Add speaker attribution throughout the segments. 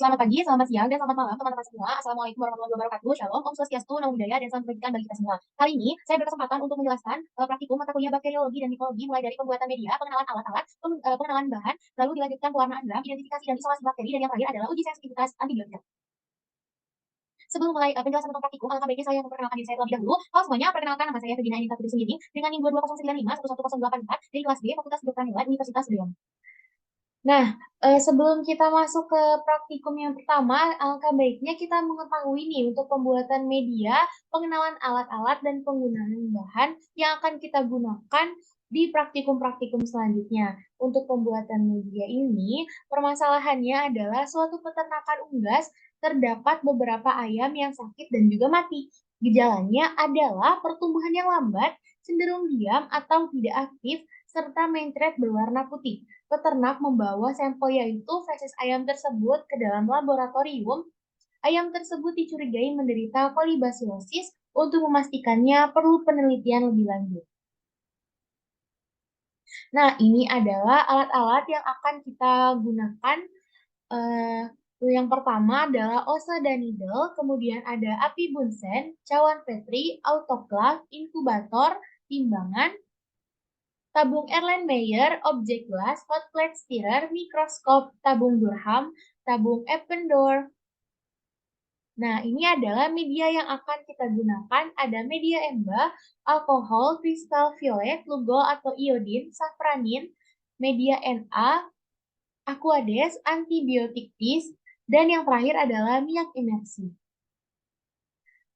Speaker 1: Selamat pagi, selamat siang, dan selamat malam teman-teman semua. Assalamualaikum warahmatullahi wabarakatuh. Shalom, Om Swastiastu, Namo Buddhaya, dan salam kebajikan bagi kita semua. Kali ini, saya berkesempatan untuk menjelaskan praktikum mata kuliah bakteriologi dan mikrobiologi mulai dari pembuatan media, pengenalan alat-alat, pengenalan bahan, lalu dilanjutkan pewarnaan gram, identifikasi dan isolasi bakteri, dan yang terakhir adalah uji sensitivitas antibiotika. Sebelum mulai penjelasan tentang praktikum, alangkah baiknya saya memperkenalkan diri saya terlebih dahulu. Halo semuanya, perkenalkan nama saya Regina Anita Putri Sumbining dengan NIM 22095 11084 dari kelas B Fakultas Kedokteran Hewan Universitas Riau. Nah, sebelum kita masuk ke praktikum yang pertama, alangkah baiknya kita mengetahui nih untuk pembuatan media, pengenalan alat-alat, dan penggunaan bahan yang akan kita gunakan di praktikum-praktikum selanjutnya. Untuk pembuatan media ini, permasalahannya adalah suatu peternakan unggas terdapat beberapa ayam yang sakit dan juga mati. Gejalanya adalah pertumbuhan yang lambat, cenderung diam atau tidak aktif, serta mencret berwarna putih. Peternak membawa sampel yaitu feses ayam tersebut ke dalam laboratorium. Ayam tersebut dicurigai menderita kolibasilosis. Untuk memastikannya perlu penelitian lebih lanjut. Nah, ini adalah alat-alat yang akan kita gunakan. Eh, yang pertama adalah OSA dan needle, kemudian ada api bunsen, cawan Petri, autoclave, inkubator, timbangan, tabung Erlenmeyer, objek gelas, hot plate stirrer, mikroskop, tabung Durham, tabung Eppendorf. Nah, ini adalah media yang akan kita gunakan. Ada media embah, alkohol, kristal violet, lugol atau iodin, safranin, media Na, aquades, antibiotik tis, dan yang terakhir adalah minyak imersi.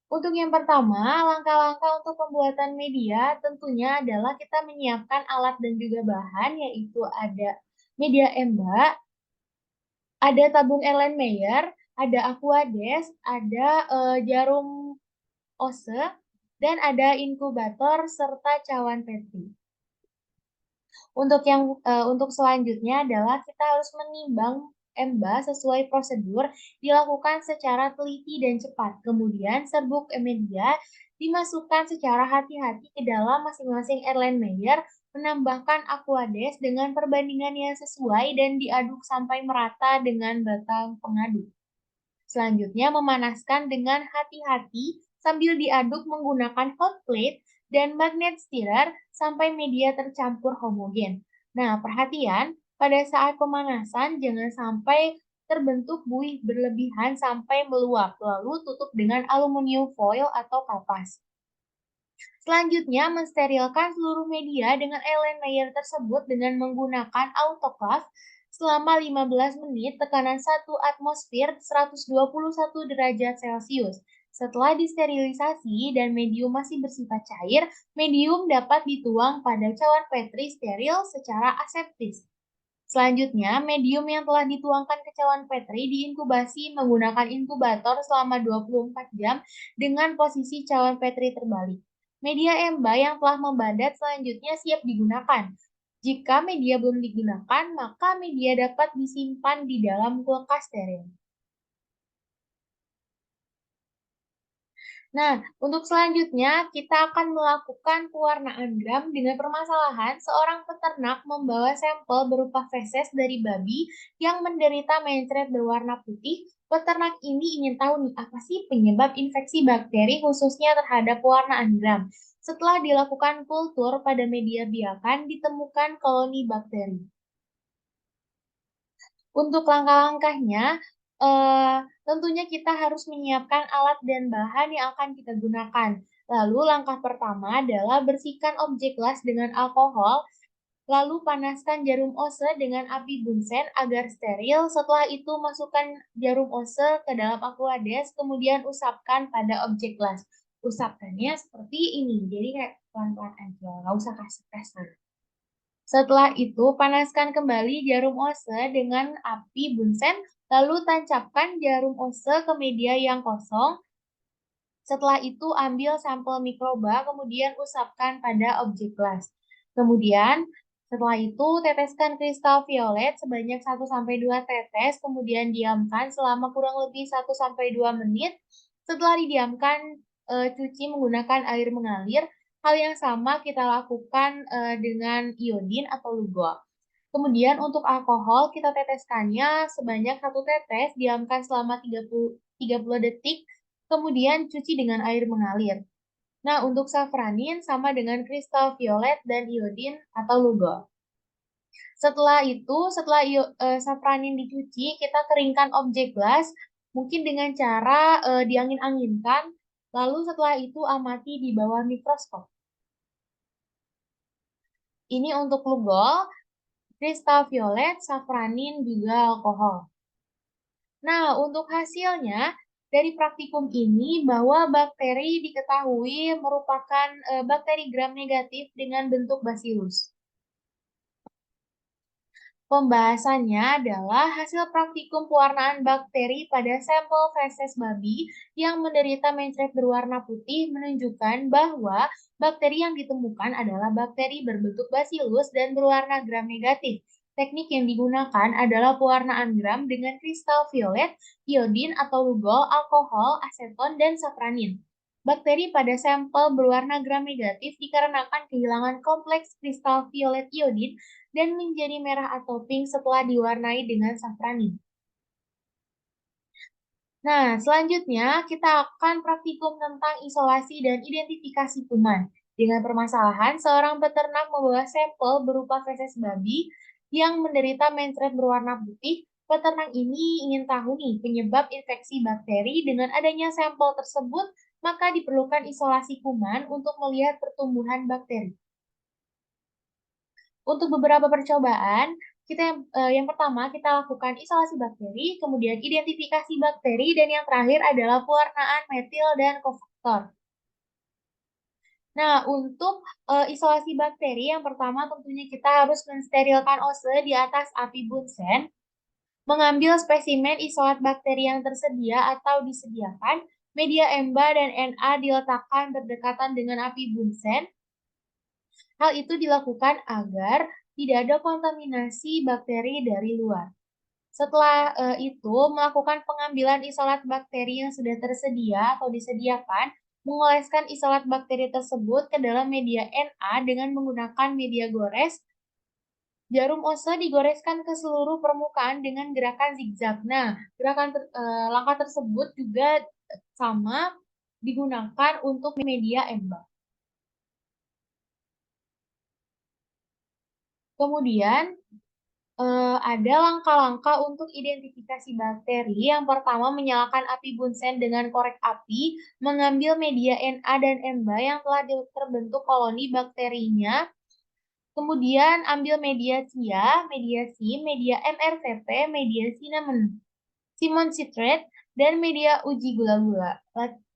Speaker 1: Untuk yang pertama, langkah-langkah untuk pembuatan media tentunya adalah kita menyiapkan alat dan juga bahan, yaitu ada media embak, ada tabung Erlenmeyer, ada aquades, ada jarum ose, dan ada inkubator serta cawan Petri. Untuk selanjutnya adalah kita harus menimbang embah sesuai prosedur dilakukan secara teliti dan cepat. Kemudian serbuk media dimasukkan secara hati-hati ke dalam masing-masing Erlenmeyer, menambahkan aquades dengan perbandingan yang sesuai dan diaduk sampai merata dengan batang pengaduk. Selanjutnya memanaskan dengan hati-hati sambil diaduk menggunakan hot plate dan magnet stirrer sampai media tercampur homogen. Nah, perhatian, pada saat pemanasan jangan sampai terbentuk buih berlebihan sampai meluap, lalu tutup dengan aluminium foil atau kapas. Selanjutnya, mensterilkan seluruh media dengan Erlenmeyer tersebut dengan menggunakan autoclave selama 15 menit tekanan 1 atmosfer 121 derajat Celcius. Setelah disterilisasi dan medium masih bersifat cair, medium dapat dituang pada cawan Petri steril secara aseptis. Selanjutnya, medium yang telah dituangkan ke cawan Petri diinkubasi menggunakan inkubator selama 24 jam dengan posisi cawan Petri terbalik. Media EMBA yang telah membadat selanjutnya siap digunakan. Jika media belum digunakan, maka media dapat disimpan di dalam kulkas steril. Nah, untuk selanjutnya kita akan melakukan pewarnaan gram dengan permasalahan seorang peternak membawa sampel berupa feses dari babi yang menderita mencret berwarna putih. Peternak ini ingin tahu nih apa sih penyebab infeksi bakteri khususnya terhadap pewarnaan gram. Setelah dilakukan kultur pada media biakan ditemukan koloni bakteri. Untuk langkah-langkahnya, tentunya kita harus menyiapkan alat dan bahan yang akan kita gunakan. Lalu langkah pertama adalah bersihkan objek las dengan alkohol, lalu panaskan jarum ose dengan api bunsen agar steril. Setelah itu masukkan jarum ose ke dalam aquades, kemudian usapkan pada objek las. Usapkannya seperti ini, jadi kayak pelan-pelan aja, nggak usah kasar-kasar. Setelah itu, panaskan kembali jarum ose dengan api bunsen, lalu tancapkan jarum ose ke media yang kosong. Setelah itu, ambil sampel mikroba, kemudian usapkan pada objek gelas. Kemudian, setelah itu, teteskan kristal violet sebanyak 1-2 tetes, kemudian diamkan selama kurang lebih 1-2 menit. Setelah didiamkan, cuci menggunakan air mengalir. Hal yang sama kita lakukan dengan iodin atau lugol. Kemudian untuk alkohol, kita teteskannya sebanyak 1 tetes, diamkan selama 30 detik, kemudian cuci dengan air mengalir. Nah, untuk safranin sama dengan kristal violet dan iodin atau lugol. Setelah safranin dicuci, kita keringkan objek gelas, mungkin dengan cara diangin-anginkan, lalu setelah itu amati di bawah mikroskop. Ini untuk lugol, kristal violet, safranin, juga alkohol. Nah, untuk hasilnya, dari praktikum ini bahwa bakteri diketahui merupakan bakteri gram negatif dengan bentuk bacillus. Pembahasannya adalah hasil praktikum pewarnaan bakteri pada sampel feses babi yang menderita mencret berwarna putih menunjukkan bahwa bakteri yang ditemukan adalah bakteri berbentuk bacillus dan berwarna gram negatif. Teknik yang digunakan adalah pewarnaan gram dengan kristal violet, iodin atau lugol, alkohol, aseton, dan safranin. Bakteri pada sampel berwarna gram negatif dikarenakan kehilangan kompleks kristal violet iodin dan menjadi merah atau pink setelah diwarnai dengan safranin. Nah, selanjutnya kita akan praktikum tentang isolasi dan identifikasi kuman. Dengan permasalahan, seorang peternak membawa sampel berupa feses babi yang menderita mencret berwarna putih. Peternak ini ingin tahu nih penyebab infeksi bakteri. Dengan adanya sampel tersebut, maka diperlukan isolasi kuman untuk melihat pertumbuhan bakteri. Untuk beberapa percobaan, yang pertama kita lakukan isolasi bakteri, kemudian identifikasi bakteri, dan yang terakhir adalah pewarnaan metil dan kofaktor. Nah, untuk isolasi bakteri, yang pertama tentunya kita harus mensterilkan ose di atas api bunsen, mengambil spesimen isolat bakteri yang tersedia atau disediakan, media EMBA dan NA diletakkan berdekatan dengan api bunsen. Hal itu dilakukan agar tidak ada kontaminasi bakteri dari luar. Setelah itu, melakukan pengambilan isolat bakteri yang sudah tersedia atau disediakan, mengoleskan isolat bakteri tersebut ke dalam media NA dengan menggunakan media gores. Jarum ose digoreskan ke seluruh permukaan dengan gerakan zigzag. Nah, langkah tersebut juga sama digunakan untuk media embak. Kemudian, ada langkah-langkah untuk identifikasi bakteri. Yang pertama, menyalakan api bunsen dengan korek api, mengambil media Na dan Mba yang telah terbentuk koloni bakterinya, kemudian ambil media cia, media SIM, media MRVP, media cinnamon, Simon citrate, dan media uji gula-gula.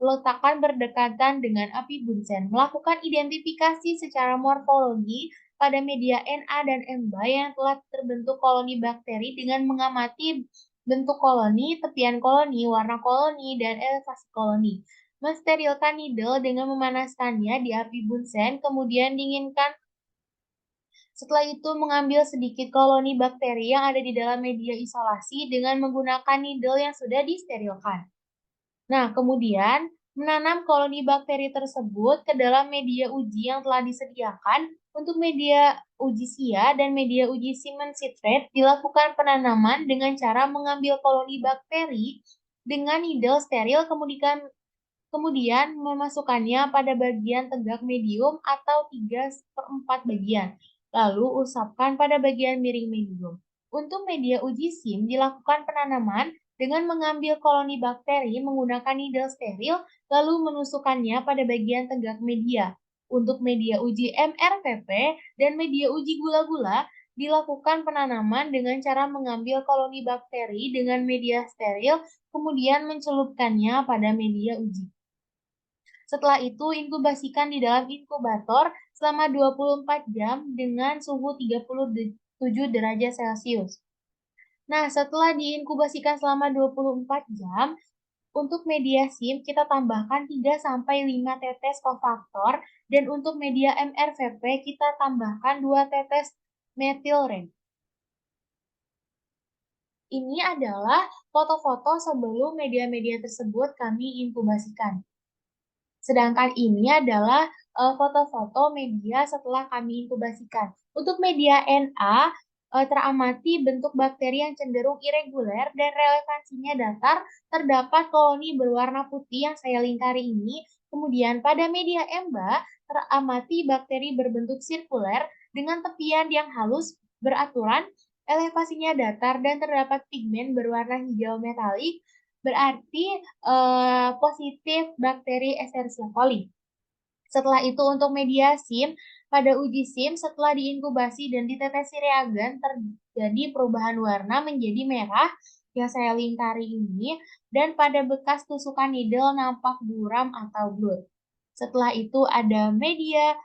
Speaker 1: Letakkan berdekatan dengan api bunsen. Melakukan identifikasi secara morfologi pada media Na dan Mba yang telah terbentuk koloni bakteri dengan mengamati bentuk koloni, tepian koloni, warna koloni, dan elevasi koloni. Mensterilkan needle dengan memanaskannya di api bunsen, kemudian dinginkan. Setelah itu, mengambil sedikit koloni bakteri yang ada di dalam media isolasi dengan menggunakan needle yang sudah disterilkan. Nah, kemudian menanam koloni bakteri tersebut ke dalam media uji yang telah disediakan. Untuk media uji SIA dan media uji Simon citrate dilakukan penanaman dengan cara mengambil koloni bakteri dengan needle steril, kemudian memasukkannya pada bagian tegak medium atau 3/4 bagian. Lalu usapkan pada bagian miring medium. Untuk media uji SIM dilakukan penanaman dengan mengambil koloni bakteri menggunakan needle steril, lalu menusukkannya pada bagian tegak media. Untuk media uji MRVP dan media uji gula-gula, dilakukan penanaman dengan cara mengambil koloni bakteri dengan media steril, kemudian mencelupkannya pada media uji. Setelah itu, inkubasikan di dalam inkubator selama 24 jam dengan suhu 37 derajat Celcius. Nah, setelah diinkubasikan selama 24 jam, untuk media SIM kita tambahkan 3-5 tetes kofaktor, dan untuk media MRVP kita tambahkan 2 tetes metilren. Ini adalah foto-foto sebelum media-media tersebut kami inkubasikan. Sedangkan ini adalah foto-foto media setelah kami inkubasikan. Untuk media Na, teramati bentuk bakteri yang cenderung irreguler dan relevansinya datar, terdapat koloni berwarna putih yang saya lingkari ini. Kemudian pada media EMBA, teramati bakteri berbentuk sirkuler dengan tepian yang halus, beraturan, elevasinya datar, dan terdapat pigmen berwarna hijau metalik, berarti positif bakteri Escherichia coli. Setelah itu untuk media SIM, pada uji SIM setelah diinkubasi dan ditetesi reagen terjadi perubahan warna menjadi merah yang saya lingkari ini, dan pada bekas tusukan needle nampak buram atau blood. Setelah itu ada media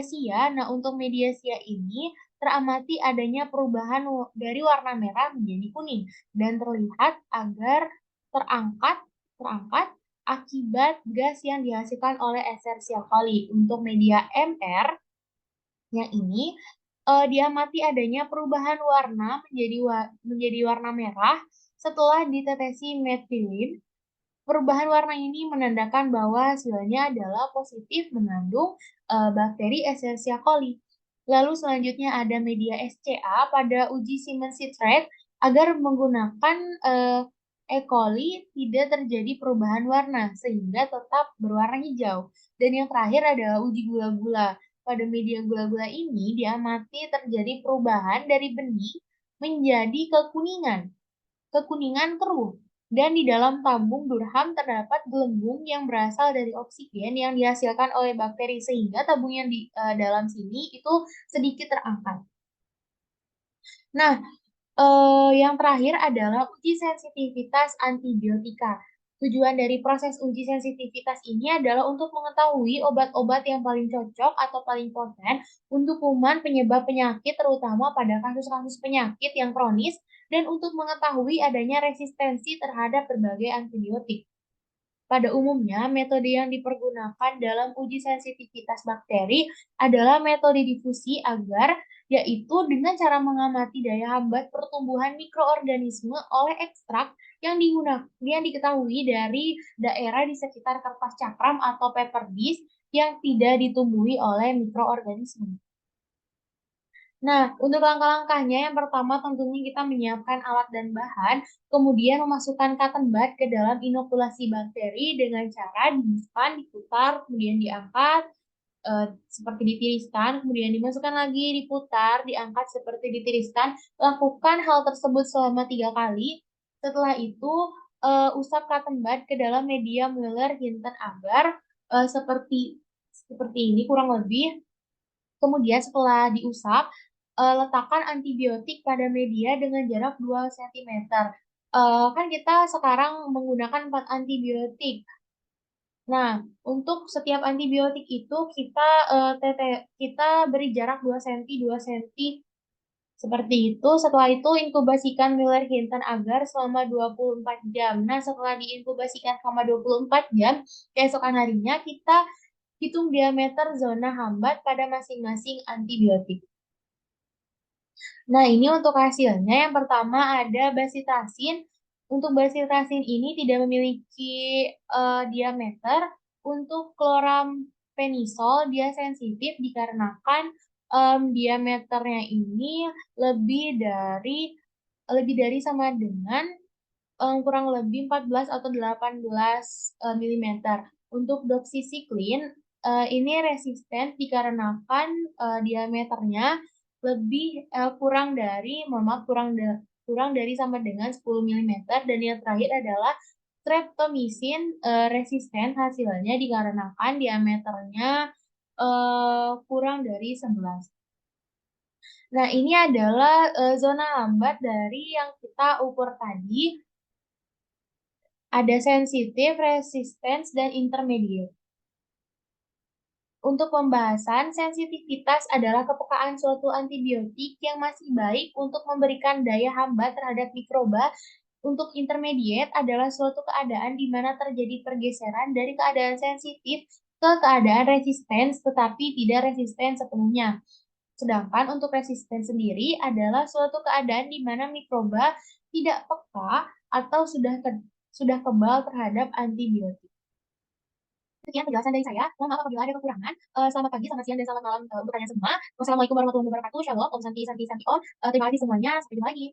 Speaker 1: SIA. Nah, untuk media SIA ini teramati adanya perubahan dari warna merah menjadi kuning dan terlihat agar terangkat terangkat akibat gas yang dihasilkan oleh Escherichia coli. Untuk media MR yang ini diamati adanya perubahan warna menjadi warna merah setelah ditetesi metilin. Perubahan warna ini menandakan bahwa hasilnya adalah positif mengandung bakteri Escherichia coli. Lalu selanjutnya ada media SCA pada uji Siemens citrate agar menggunakan E. coli tidak terjadi perubahan warna sehingga tetap berwarna hijau. Dan yang terakhir adalah uji gula-gula. Pada media gula-gula ini diamati terjadi perubahan dari benih menjadi kekuningan keruh. Dan di dalam tabung Durham terdapat gelembung yang berasal dari oksigen yang dihasilkan oleh bakteri sehingga tabung yang di dalam sini itu sedikit terangkat. Nah, yang terakhir adalah uji sensitivitas antibiotika. Tujuan dari proses uji sensitivitas ini adalah untuk mengetahui obat-obat yang paling cocok atau paling poten untuk kuman penyebab penyakit, terutama pada kasus-kasus penyakit yang kronis, dan untuk mengetahui adanya resistensi terhadap berbagai antibiotik. Pada umumnya, metode yang dipergunakan dalam uji sensitivitas bakteri adalah metode difusi agar, yaitu dengan cara mengamati daya hambat pertumbuhan mikroorganisme oleh ekstrak yang diketahui dari daerah di sekitar kertas cakram atau paper dish yang tidak ditumbuhi oleh mikroorganisme. Nah, untuk langkah-langkahnya, yang pertama tentunya kita menyiapkan alat dan bahan, kemudian memasukkan cotton bud ke dalam inokulasi bakteri dengan cara dihembuskan, diputar, kemudian diangkat, seperti ditiriskan, kemudian dimasukkan lagi, diputar, diangkat seperti ditiriskan. Lakukan hal tersebut selama 3 kali. Setelah itu, usap cotton bud ke dalam media Mueller-Hinton agar seperti ini kurang lebih. Kemudian setelah diusap, letakkan antibiotik pada media dengan jarak 2 cm. Kan kita sekarang menggunakan 4 antibiotik. Nah, untuk setiap antibiotik itu kita beri jarak 2 cm, 2 cm seperti itu. Setelah itu inkubasikan Mueller-Hinton agar selama 24 jam. Nah, setelah diinkubasikan selama 24 jam, keesokan harinya kita hitung diameter zona hambat pada masing-masing antibiotik. Nah, ini untuk hasilnya. Yang pertama ada basitasin. Untuk basitasin ini tidak memiliki diameter. Untuk kloramfenisol dia sensitif dikarenakan diameternya ini lebih dari sama dengan kurang lebih 14 atau 18 mm. Untuk doxycycline ini resisten dikarenakan diameternya kurang dari sama dengan 10 mm. Dan yang terakhir adalah streptomycin resisten hasilnya dikarenakan diameternya kurang dari 11. Nah, ini adalah zona hambat dari yang kita ukur tadi. Ada sensitif, resistance, dan intermediate. Untuk pembahasan, sensitivitas adalah kepekaan suatu antibiotik yang masih baik untuk memberikan daya hambat terhadap mikroba. Untuk intermediate adalah suatu keadaan di mana terjadi pergeseran dari keadaan sensitif ke keadaan resistens, tetapi tidak resisten sepenuhnya. Sedangkan untuk resisten sendiri adalah suatu keadaan di mana mikroba tidak peka atau sudah kebal terhadap antibiotik. sekian penjelasan dari saya. Mohon maaf apabila ada kekurangan. Selamat pagi, selamat siang, dan selamat malam, untuk kalian semua. Wassalamualaikum warahmatullahi wabarakatuh. Shalom, om santi santi santi om. Terima kasih semuanya, sampai jumpa lagi.